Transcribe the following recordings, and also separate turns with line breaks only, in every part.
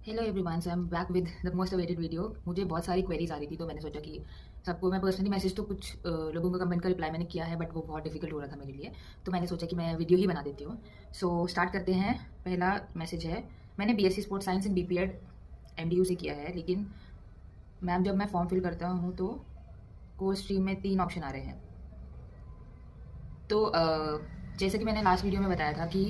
Hello everyone, so I am back with the most awaited video. मुझे बहुत सारी queries आ रही थी, तो मैंने सोचा कि सबको मैं पर्सनली मैसेज तो कुछ लोगों का कमेंट का रिप्लाई मैंने किया है, बट वो बहुत डिफिकल्ट हो रहा था मेरे लिए। तो मैंने सोचा कि मैं वीडियो ही बना देती हूँ। सो स्टार्ट करते हैं। पहला मैसेज है, मैंने बीएससी स्पोर्ट्स साइंस इन बीपीएड एमडीयू से किया है, लेकिन मैम जब मैं फॉर्म फिल करता हूँ तो कोर्स स्ट्रीम में 3 ऑप्शन आ रहे हैं। तो जैसे कि मैंने लास्ट वीडियो में बताया था कि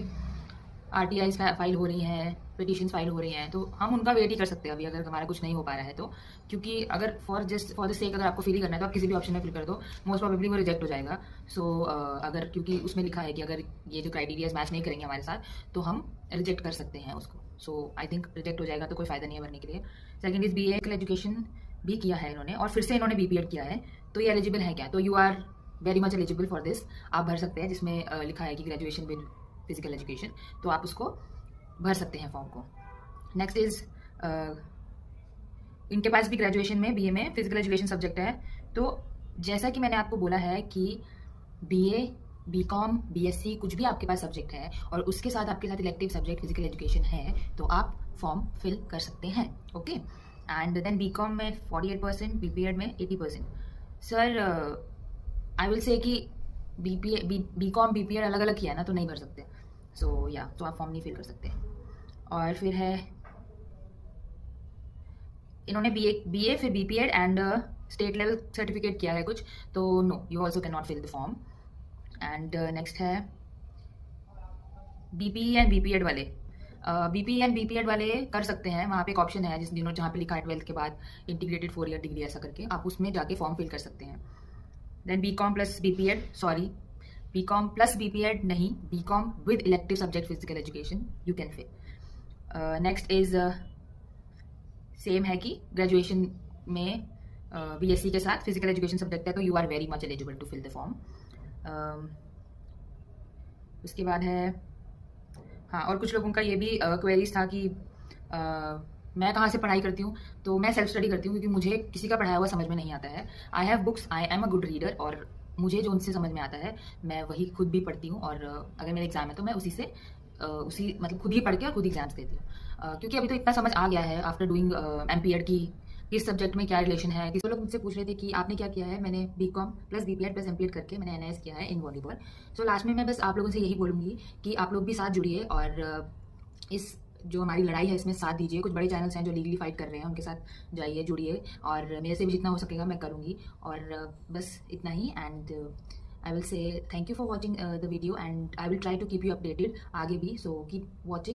आरटीआईज फाइल हो रही हैं, पिटिशंस फाइल हो रही हैं, तो हम उनका वेट ही कर सकते हैं अभी, अगर हमारा कुछ नहीं हो पा रहा है तो। क्योंकि अगर फॉर द सेक अगर आपको फिल ही करना है तो आप किसी भी ऑप्शन में फिल कर दो, मोस्ट प्रोबेबली वो रिजेक्ट हो जाएगा। सो अगर क्योंकि उसमें लिखा है कि अगर ये जो क्राइटेरियाज मैच नहीं करेंगे हमारे साथ तो हम रिजेक्ट कर सकते हैं उसको। सो आई थिंक रिजेक्ट हो जाएगा तो कोई फ़ायदा नहीं है भरने के लिए। सेकेंड इज BA एजुकेशन भी किया है इन्होंने, और फिर से इन्होंने BPEड किया है, तो ये एलिजिबल है क्या? तो you are very much eligible for this. आप भर सकते हैं, जिसमें लिखा है कि ग्रेजुएशन विद फिजिकल एजुकेशन, तो आप उसको भर सकते हैं फॉर्म को। नेक्स्ट इज इनके पास भी ग्रेजुएशन में BA में फिजिकल एजुकेशन सब्जेक्ट है। तो जैसा कि मैंने आपको बोला है कि BA, BCom, BSc कुछ भी आपके पास सब्जेक्ट है और उसके साथ आपके साथ इलेक्टिव सब्जेक्ट फिजिकल एजुकेशन है, तो आप फॉर्म फिल कर सकते हैं। ओके, एंड देन BCom में 48%, BPEड में 80%। सर आई विल से कि BCom BPEड अलग अलग किया है ना, तो नहीं भर सकते। सो या तो आप फॉर्म नहीं फिल कर सकते। और फिर है, इन्होंने BA फिर BPEd and state level certificate किया है कुछ, तो no, you also can not fill the form. And next है BPE एंड BPEड वाले। BPE एंड BPEड वाले कर सकते हैं, वहाँ पे एक ऑप्शन है जिस दिनों जहाँ पे लिखा है 12th के बाद इंटीग्रेटेड 4 ईयर डिग्री ऐसा करके, आप उसमें जाके फॉर्म फिल कर सकते हैं। Then BCom plus BPEd, sorry, BCom plus BPEd नहीं, BCom with elective subject physical education you can fill. Next is same है कि ग्रेजुएशन में BSc के साथ फिजिकल एजुकेशन सब्जेक्ट है, तो you are very much eligible to fill the form. उसके बाद है, हाँ, और कुछ लोगों का ये भी क्वेरीज था कि मैं कहाँ से पढ़ाई करती हूँ। तो मैं सेल्फ स्टडी करती हूँ, क्योंकि मुझे किसी का पढ़ाया हुआ समझ में नहीं आता है। I have books, I am a good reader, और मुझे जो उनसे समझ में आता है मैं वही खुद भी पढ़ती हूँ, और अगर मेरा एग्ज़ाम है तो मैं उसी से उसी मतलब खुद ही पढ़ के और खुद एग्जाम्स देती हूँ। क्योंकि अभी तो इतना समझ आ गया है आफ्टर डूइंग MPEड की किस सब्जेक्ट में क्या रिलेशन है। किसी लोग मुझसे पूछ रहे थे कि आपने क्या किया है। मैंने BCom प्लस BPEड प्लस MPEड करके मैंने NIS किया है इन वॉलीबॉल। सो लास्ट में मैं बस आप लोगों से यही बोलूँगी कि आप लोग भी साथ जुड़िए, और इस जो हमारी लड़ाई है इसमें साथ दीजिए। कुछ बड़े चैनल्स हैं जो लीगली फाइट कर रहे हैं, उनके साथ जाइए, जुड़िए, और मेरे से भी जितना हो सकेगा मैं करूँगी। और बस इतना ही। And I will say thank you for watching the video, and I will try to keep you updated आगे भी। So keep watching.